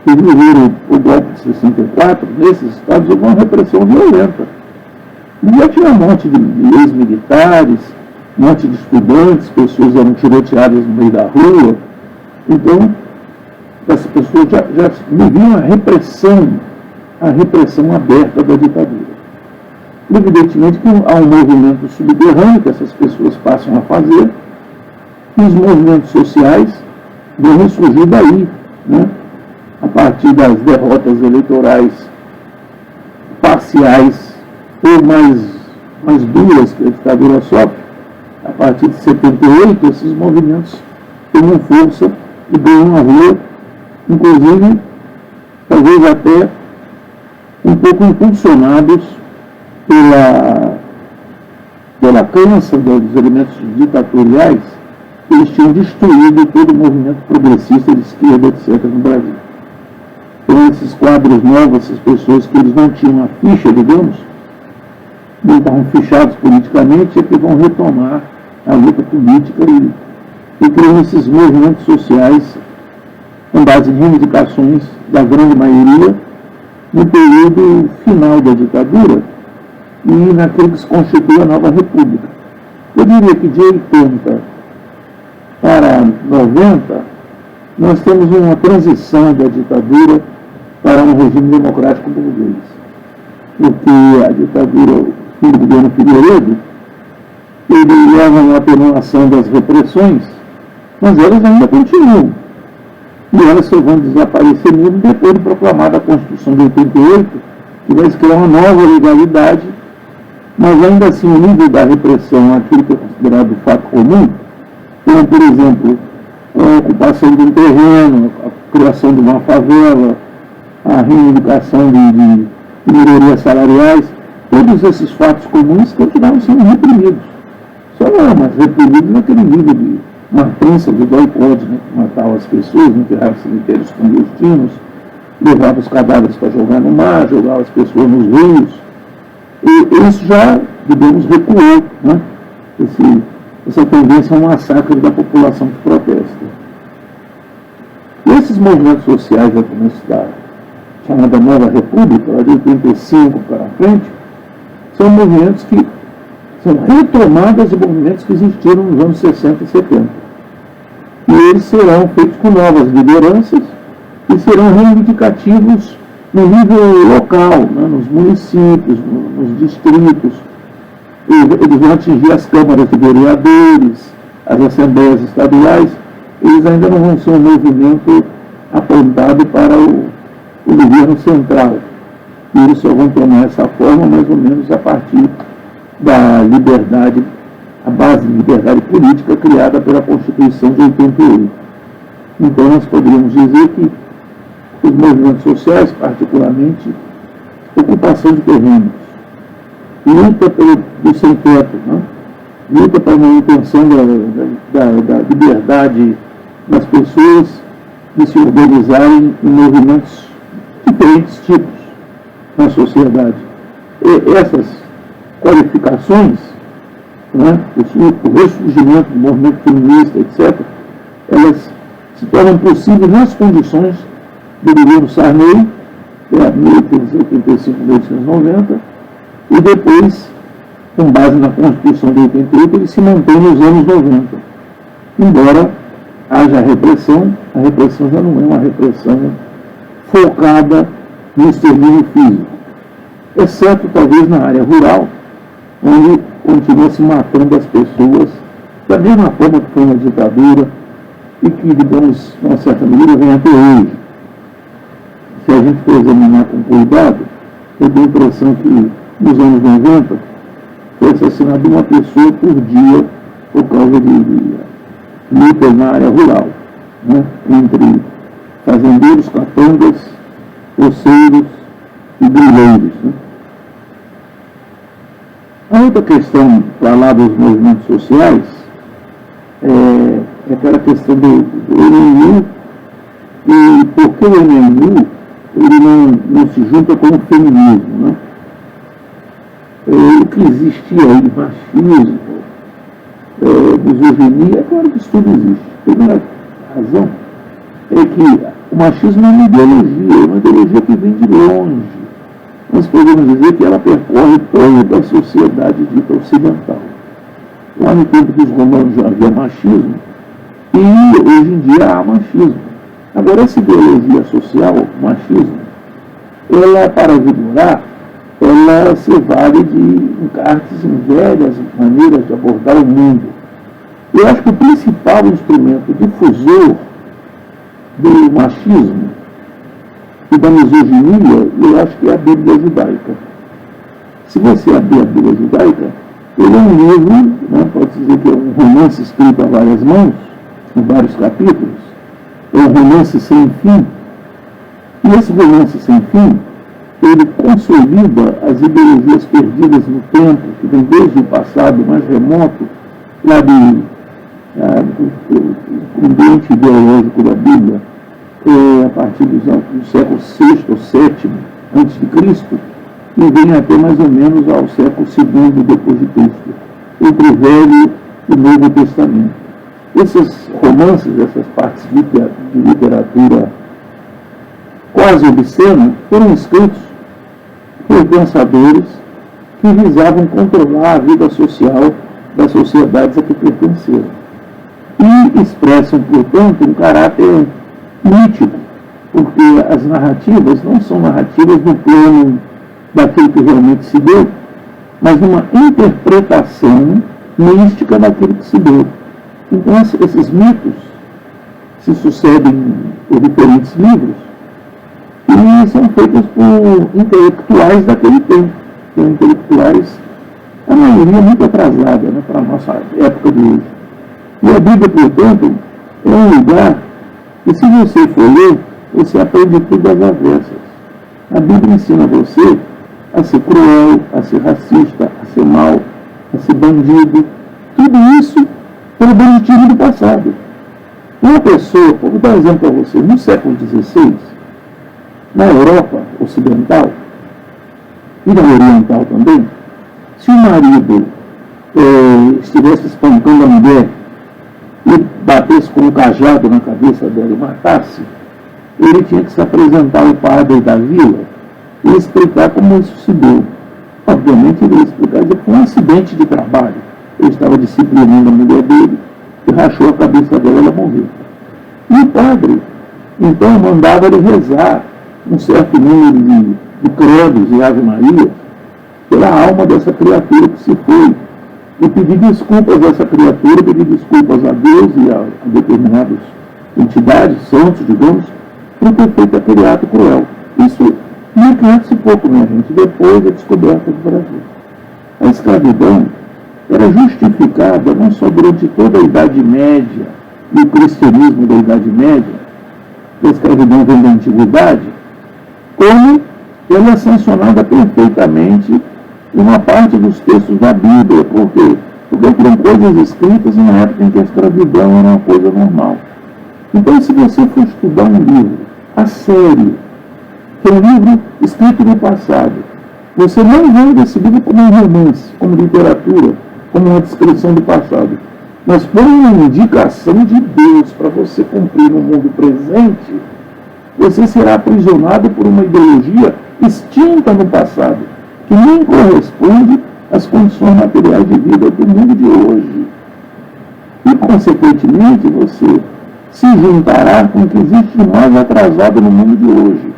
que viveram o golpe de 64, nesses estados houve uma repressão violenta. E já tinha morte de ex-militares, morte de estudantes, pessoas eram tiroteadas no meio da rua. Então, essas pessoas já viviam a repressão aberta da ditadura. Evidentemente que há um movimento subterrâneo que essas pessoas passam a fazer, e os movimentos sociais vão ressurgir daí, né? A partir das derrotas eleitorais parciais ou mais duras que a ditadura sofre. A partir de 78, esses movimentos tomam força e ganham a rua, inclusive, talvez até um pouco impulsionados pela crença dos elementos ditatoriais que eles tinham destruído todo o movimento progressista de esquerda, etc., no Brasil. Então, esses quadros novos, essas pessoas que eles não tinham a ficha, digamos, não estavam fichados politicamente, é que vão retomar a luta política e criam esses movimentos sociais com base em reivindicações da grande maioria no período final da ditadura e naquele que se constitui a nova república. Eu diria que de 80 para 90, nós temos uma transição da ditadura para um regime democrático burguês. Porque a ditadura, o fim do governo Figueiredo, ele leva uma atenuação das repressões, mas elas ainda continuam. E elas só vão desaparecer mesmo depois de proclamada a Constituição de 88, que vai criar uma nova legalidade, mas ainda assim o nível da repressão, aquilo que é considerado fato comum, como, por exemplo, a ocupação de um terreno, a criação de uma favela, a reivindicação de melhorias salariais, todos esses fatos comuns continuaram sendo reprimidos. Só não, mas reprimidos naquele nível de matança de boicote, né, que matava as pessoas, enterrava cemitérios clandestinos, levava os cadáveres para jogar no mar, jogava as pessoas nos rios. E isso já, digamos, recuou, né? Essa tendência a um massacre da população que protesta. E esses movimentos sociais da começo da chamada Nova República, lá de 85 para frente, são movimentos que são retomadas de movimentos que existiram nos anos 60 e 70. E eles serão feitos com novas lideranças e serão reivindicativos no nível local, né, nos municípios, nos distritos. Eles vão atingir as câmaras de vereadores, as assembleias estaduais. Eles ainda não vão ser um movimento apontado para o governo central. E eles só vão tomar essa forma mais ou menos a partir da liberdade, a base de liberdade política criada pela Constituição de 88. Então nós poderíamos dizer que os movimentos sociais, particularmente ocupação de terrenos, luta do sem-teto, né? Luta para a manutenção da liberdade das pessoas de se organizarem em movimentos de diferentes tipos na sociedade. E essas qualificações, né, o ressurgimento do movimento feminista, etc., elas se tornam possíveis nas condições do governo Sarney, que é 1885-1890, e depois, com base na Constituição de 88, ele se mantém nos anos 90. Embora haja repressão, a repressão já não é uma repressão focada no extermínio físico, exceto talvez na área rural, onde continua se matando as pessoas da mesma forma que foi na ditadura e que, digamos, de uma certa medida, vem até hoje. Se a gente for examinar com cuidado, eu tenho a impressão que nos anos 90 foi assassinada uma pessoa por dia por causa de lutas na área rural, né? Entre fazendeiros, capangas, roceiros e grileiros, né? A outra questão para lá dos movimentos sociais é aquela questão do NMU, e por que o NMU ele não se junta com o feminismo, né? O que existia aí, machismo, misoginia, é claro que isso tudo existe. A primeira razão é que o machismo é uma ideologia que vem de longe. Nós podemos dizer que ela percorre toda a sociedade dita ocidental. Lá no tempo dos romanos já havia machismo, e hoje em dia há machismo. Agora, essa ideologia social, o machismo, ela, para vigorar, ela ela se vale de encartes em velhas maneiras de abordar o mundo. Eu acho que o principal instrumento difusor do machismo e da misoginia, eu acho que é a Bíblia judaica. Se você abrir a Bíblia judaica, ele é um livro, né, pode dizer que é um romance escrito a várias mãos, em vários capítulos, é um romance sem fim. E esse romance sem fim, ele consolida as ideologias perdidas no tempo, que vem desde o passado mais remoto, lá do ambiente ideológico da Bíblia, a partir do século VI ou VII a.C., e vem até mais ou menos ao século II depois de Cristo, entre o Velho e o Novo Testamento. Esses romances, essas partes de literatura quase obscena, foram escritos por pensadores que visavam controlar a vida social das sociedades a que pertenceram. E expressam, portanto, um caráter mítico, porque as narrativas não são narrativas no plano daquilo que realmente se deu, mas numa interpretação mística daquilo que se deu. Então, esses mitos se sucedem por diferentes livros e são feitos por intelectuais daquele tempo, intelectuais, a maioria muito atrasada, né, para a nossa época de hoje. E a Bíblia, portanto, é um lugar que, se você for ler, você aprende tudo às avessas. A Bíblia ensina você a ser cruel, a ser racista, a ser mau, a ser bandido. Tudo isso pelo banditismo do passado. Uma pessoa, vou dar um exemplo para você, no século XVI, na Europa Ocidental e na Oriental também, se o marido estivesse espancando a mulher e batesse com um cajado na cabeça dela e matasse, ele tinha que se apresentar ao padre da vila e explicar como isso se deu. Obviamente ele ia explicar que foi um acidente de trabalho. Ele estava disciplinando a mulher dele e rachou a cabeça dela e ela morreu. E o padre, então, mandava ele rezar um certo número de credos e Ave Maria pela alma dessa criatura que se foi. E pedir desculpas a essa criatura, pedir desculpas a Deus e a determinadas entidades, santos, digamos, por ter feito aquele ato cruel. Isso 1500 e pouco, minha gente, depois da descoberta do Brasil. A escravidão era justificada não só durante toda a Idade Média e o cristianismo da Idade Média, que a escravidão vem da Antiguidade, como ela é sancionada perfeitamente em uma parte dos textos da Bíblia. Por quê? Porque foram coisas escritas na época em que a escravidão era uma coisa normal. Então, se você for estudar um livro a sério, que é um livro escrito no passado, você não vê esse livro como um romance, como literatura, como uma descrição do passado, mas como uma indicação de Deus para você cumprir no mundo presente, você será aprisionado por uma ideologia extinta no passado, que nem corresponde às condições materiais de vida do mundo de hoje. E, consequentemente, você se juntará com o que existe de mais atrasado no mundo de hoje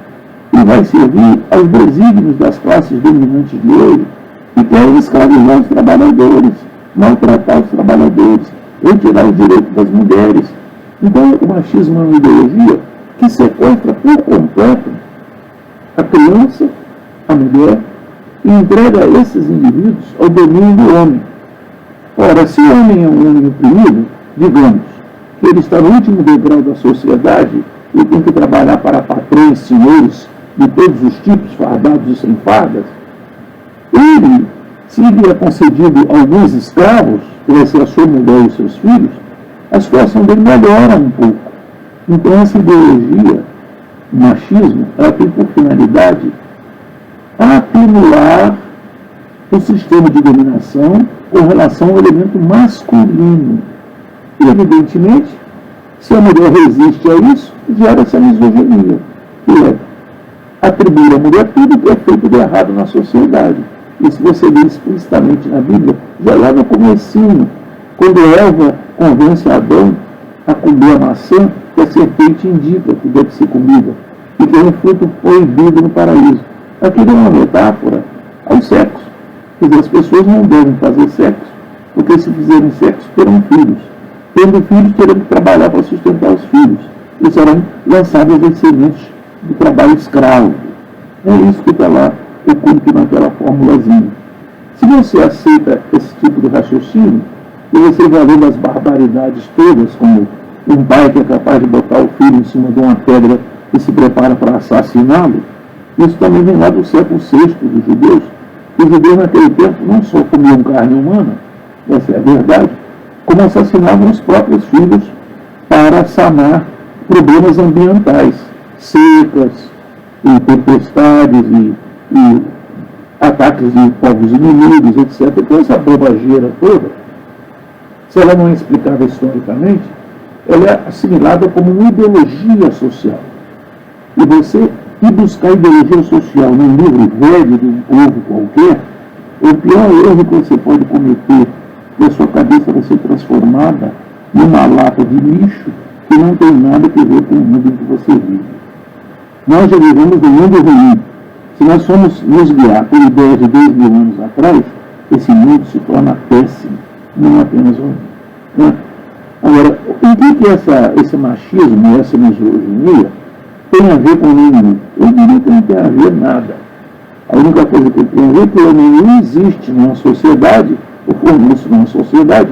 e vai servir aos desígnios das classes dominantes de hoje que querem escravizar os trabalhadores, maltratar os trabalhadores, retirar os direitos das mulheres. Então, o machismo é uma ideologia que sequestra por completo a criança, a mulher, e entrega esses indivíduos ao domínio do homem. Ora, se o homem é um homem oprimido, digamos que ele está no último degrau da sociedade e tem que trabalhar para patrões, senhores de todos os tipos, fardados e sem fardas, ele, se lhe é concedido alguns escravos, que vai ser a sua mulher e os seus filhos, a situação dele melhora um pouco. Então, essa ideologia, o machismo, ela tem por finalidade atenuar o sistema de dominação com relação ao elemento masculino. E, evidentemente, se a mulher resiste a isso, gera essa misoginia, que é atribuir à mulher tudo que é feito de errado na sociedade. Isso você vê explicitamente na Bíblia, já lá no comecinho, quando Eva convence Adão a comer a maçã que a serpente indica que deve ser comida, e que é um fruto proibido no paraíso. Aquilo é uma metáfora aos Quer dizer, as pessoas não devem fazer sexo, porque se fizerem sexo, terão filhos. Tendo filhos, terão que trabalhar para sustentar os filhos. E serão lançados descendentes do trabalho escravo. É isso que está lá oculto naquela formulazinha. Se você aceita esse tipo de raciocínio, e você vai vendo as barbaridades todas, como um pai que é capaz de botar o filho em cima de uma pedra e se prepara para assassiná-lo, isso também vem lá do século VI dos judeus. Os judeus naquele tempo não só comiam carne humana, essa é a verdade, como assassinavam os próprios filhos para sanar problemas ambientais, secas, e tempestades, e ataques de povos inimigos, etc. Então essa bobageira toda, se ela não é explicada historicamente, ela é assimilada como uma ideologia social. E você ir buscar ideologia social num livro velho de um povo qualquer, é o pior erro que você pode cometer, que a sua cabeça vai ser transformada numa lata de lixo que não tem nada a ver com o mundo em que você vive. Nós já vivemos um mundo ruim. Se nós formos nos guiar por ideias de 2000 anos atrás, esse mundo se torna péssimo, não apenas ruim. Né? Agora, o que esse machismo e essa misoginia tem a ver com o nenhum? Eu diria que não tem a ver nada. A única coisa que tem a ver é que o nenhum existe numa sociedade, ou foi isso numa sociedade,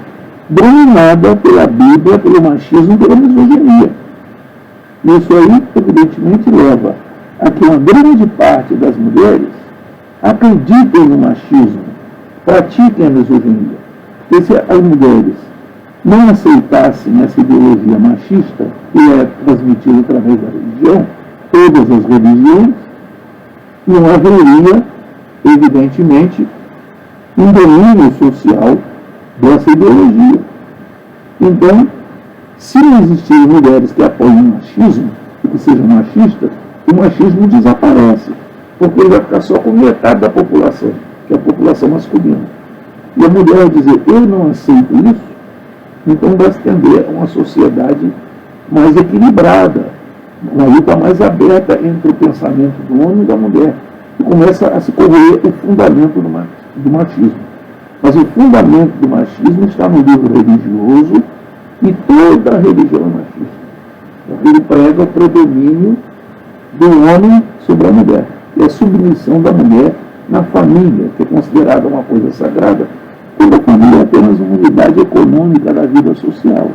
dominada pela Bíblia, pelo machismo e pela misoginia. Isso aí, evidentemente, leva a que uma grande parte das mulheres acreditem no machismo, pratiquem a misoginia. Porque se as mulheres não aceitassem essa ideologia machista, que é transmitida através da religião, todas as religiões, não haveria, evidentemente, um domínio social dessa ideologia. Então, se não existirem mulheres que apoiem o machismo, e que sejam machistas, o machismo desaparece, porque ele vai ficar só com metade da população, que é a população masculina. E a mulher vai dizer, eu não aceito isso, então vai se tender a uma sociedade mais equilibrada, uma luta mais aberta entre o pensamento do homem e da mulher, e começa a se corroer o fundamento do machismo. Mas o fundamento do machismo está no livro religioso, e toda a religião é machista. Porque ele prega o predomínio do homem sobre a mulher, e a submissão da mulher na família, que é considerada uma coisa sagrada, quando a família é apenas uma unidade econômica da vida social.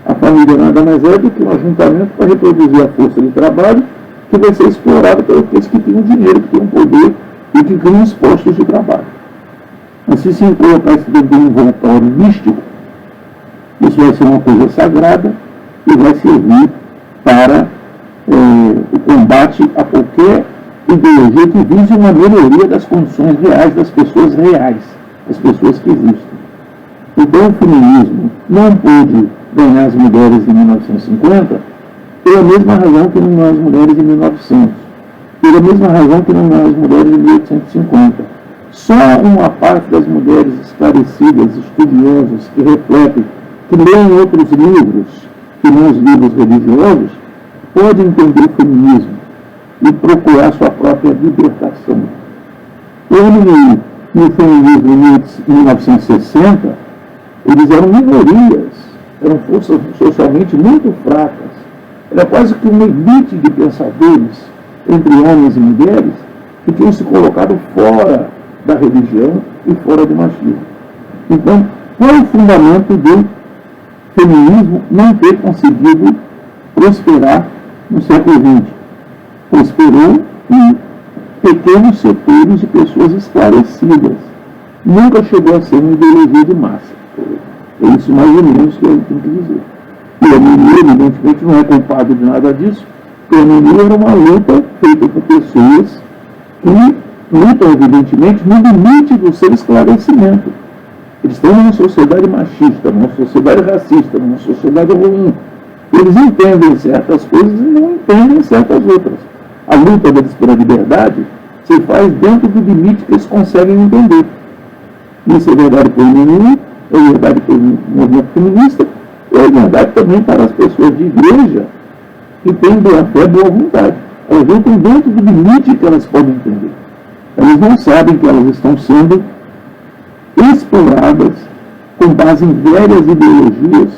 A família nada mais é do que um ajuntamento para reproduzir a força de trabalho que vai ser explorada pelos que têm o dinheiro, que têm o poder e que criam os postos de trabalho. Mas se colocar isso dentro de um envoltório místico, isso vai ser uma coisa sagrada e vai servir para o combate a qualquer ideologia que vise uma melhoria das condições reais das pessoas reais, das pessoas que existem. Então o feminismo não pôde ganhar as mulheres em 1950 pela mesma razão que não ganhou as mulheres em 1900, pela mesma razão que não ganhou as mulheres em 1850. Só uma parte das mulheres esclarecidas, estudiosas, que refletem, que leem outros livros, que não os livros religiosos, pode entender o feminismo e procurar sua própria libertação. O homem no feminismo em 1960, eles eram minorias, eram forças socialmente muito fracas. Era quase que uma elite de pensadores, entre homens e mulheres, que tinham se colocado fora da religião e fora do machismo. Então, qual é o fundamento do feminismo não ter conseguido prosperar no século XX? Prosperou em pequenos setores de pessoas esclarecidas. Nunca chegou a ser uma ideologia de massa. É isso mais ou menos que eu tenho que dizer. E a Menier, evidentemente, não é culpado de nada disso, porque a Menier era uma luta feita por pessoas que lutam, evidentemente, no limite do seu esclarecimento. Eles estão numa sociedade machista, numa sociedade racista, numa sociedade ruim. Eles entendem certas coisas e não entendem certas outras. A luta deles pela liberdade se faz dentro do limite que eles conseguem entender. Isso é verdade para o menino, é verdade para o movimento feminista, é verdade também para as pessoas de igreja que têm boa fé, boa vontade. Elas lutam dentro do limite que elas podem entender. Elas não sabem que elas estão sendo estruturadas com base em velhas ideologias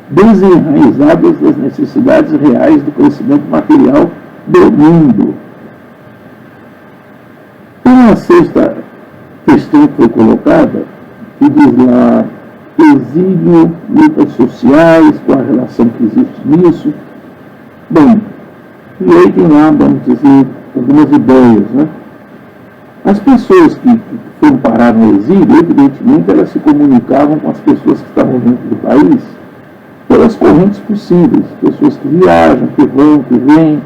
desenraizadas das necessidades reais do crescimento material do mundo. Tem uma sexta questão que foi colocada, que diz lá, exílio, lutas sociais, qual a relação que existe nisso. Bom, e aí tem lá, vamos dizer, algumas ideias, né? As pessoas que foram parar no exílio, evidentemente, elas se comunicavam com as pessoas que estavam dentro do país pelas correntes possíveis, pessoas que viajam, que vão, que vêm,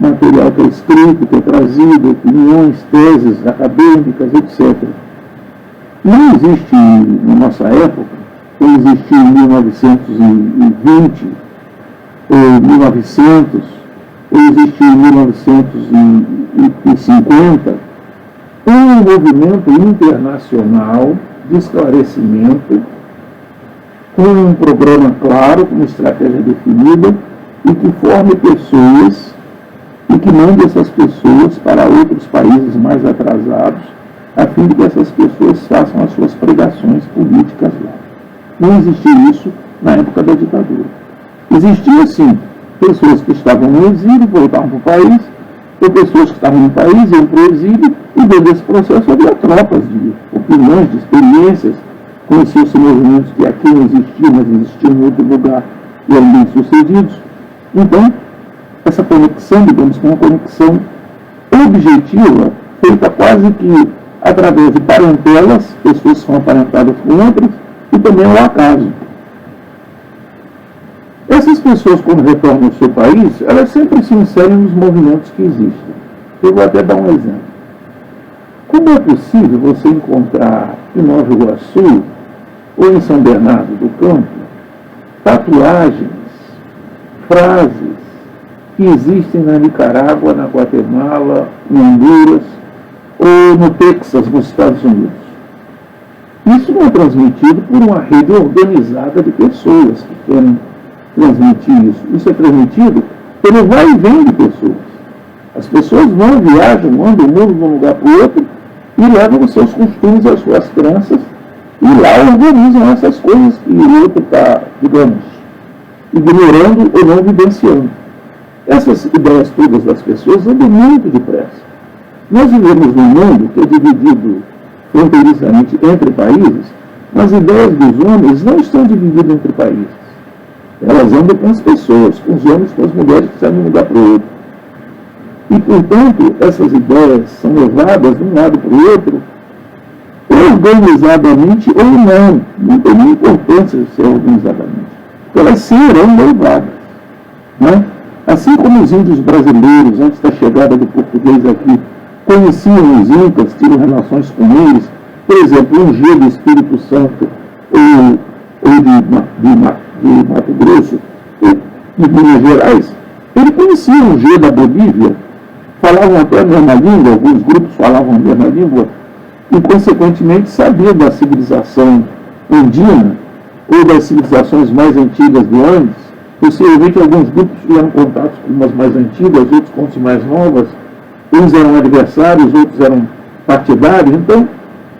material que é escrito, que é trazido, opiniões, teses acadêmicas, etc. Não existe, na nossa época, ou existiu em 1920, ou 1900, ou existiu em 1950, um movimento internacional de esclarecimento com um programa claro, com uma estratégia definida e que forme pessoas e que mande essas pessoas para outros países mais atrasados, a fim de que essas pessoas façam as suas pregações políticas lá. Não existia isso na época da ditadura. Existia, sim, pessoas que estavam no exílio, voltavam para o país, ou pessoas que estavam no país, iam para o exílio, e dentro desse processo havia tropas de opiniões, de experiências, conheciam-se movimentos que aqui não existiam, mas existiam em outro lugar e eram bem-sucedidos. Então, essa conexão, digamos que é uma conexão objetiva, feita quase que através de parentelas, pessoas que são aparentadas com outras, e também ao acaso. Essas pessoas, quando retornam ao seu país, elas sempre se inserem nos movimentos que existem. Eu vou até dar um exemplo. Como é possível você encontrar em Nova Iguaçu ou em São Bernardo do Campo tatuagens, frases que existem na Nicarágua, na Guatemala, em Honduras ou no Texas, nos Estados Unidos? Isso não é transmitido por uma rede organizada de pessoas que querem transmitir isso. Isso é transmitido pelo vai e vem de pessoas. As pessoas vão, viajam, andam o mundo de um lugar para o outro e levam os seus costumes, as suas crenças, e lá organizam essas coisas que o outro está, digamos, ignorando ou não vivenciando. Essas ideias todas das pessoas andam muito depressa. Nós vivemos num mundo que é dividido fronteiriçamente entre países, mas as ideias dos homens não estão divididas entre países. Elas andam com as pessoas, com os homens, com as mulheres que saem de um lugar para o outro. E, portanto, essas ideias são levadas de um lado para o outro, organizadamente ou não. Não tem nenhuma importância de ser organizadamente. Porque elas serão levadas. Né? Assim como os índios brasileiros, antes da chegada do português aqui, conheciam os incas, tinham relações com eles, por exemplo, um G do Espírito Santo ou de Mato Grosso, de Minas Gerais, ele conhecia o G da Bolívia, falavam até a mesma língua, alguns grupos falavam a mesma língua, e, consequentemente, sabiam da civilização andina, ou das civilizações mais antigas do Andes. Possivelmente, alguns grupos tiveram contatos com umas mais antigas, outros com as mais novas, uns eram adversários, outros eram partidários. Então,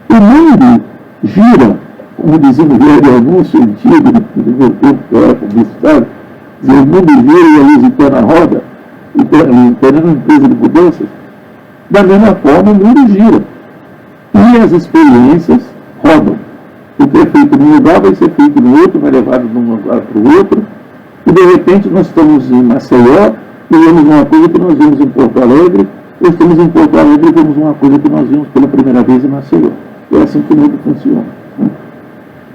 o mundo gira, como dizia o velho anúncio antigo do meu tempo, que eu era publicitário, dizia, o mundo gira e a luz interna roda, interna empresa de mudanças. Da mesma forma, o mundo gira. E as experiências rodam. O que é feito num lugar vai ser feito no outro, vai levado de um lugar para o outro, e de repente nós estamos em Maceió e vemos uma coisa que nós vimos em Porto Alegre, ou estamos em Porto Alegre e vemos uma coisa que nós vimos pela primeira vez em Maceió. É assim que o mundo funciona. Né?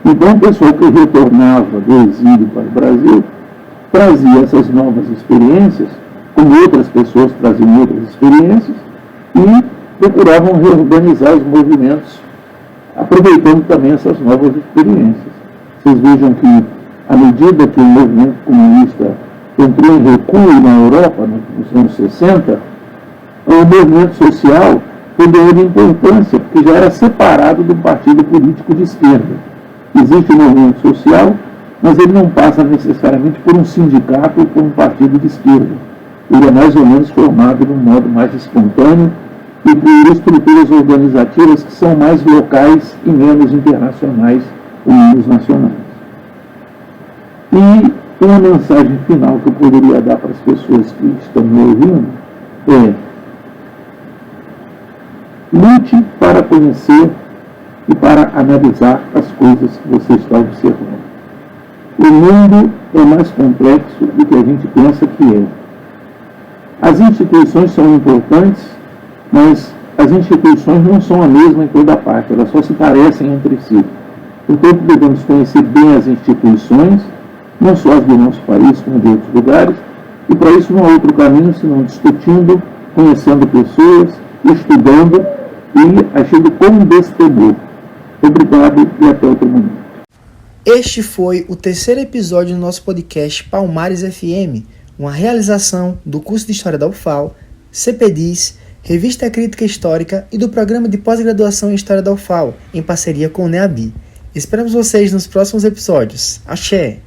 Então, o pessoal que retornava do exílio para o Brasil trazia essas novas experiências, como outras pessoas traziam outras experiências, e procuravam reorganizar os movimentos, aproveitando também essas novas experiências. Vocês vejam que, à medida que o movimento comunista entrou em recuo na Europa, nos anos 60, o movimento social foi ganhando importância, porque já era separado do partido político de esquerda. Existe o movimento social, mas ele não passa necessariamente por um sindicato ou por um partido de esquerda. Ele é mais ou menos formado de um modo mais espontâneo e por estruturas organizativas que são mais locais e menos internacionais ou menos nacionais. E uma mensagem final que eu poderia dar para as pessoas que estão me ouvindo é: lute para conhecer e para analisar as coisas que você está observando. O mundo é mais complexo do que a gente pensa que é. As instituições são importantes, mas as instituições não são a mesma em toda parte, elas só se parecem entre si. Portanto, devemos conhecer bem as instituições, não só as do nosso país, como de outros lugares, e para isso não há outro caminho senão discutindo, conhecendo pessoas, estudando e agindo com destemor. Obrigado e até outro momento. Este foi o terceiro episódio do nosso podcast Palmares FM, uma realização do curso de História da UFAL, CPDIS, Revista Crítica Histórica e do Programa de Pós-Graduação em História da UFAL, em parceria com o NEABI. Esperamos vocês nos próximos episódios. Axé!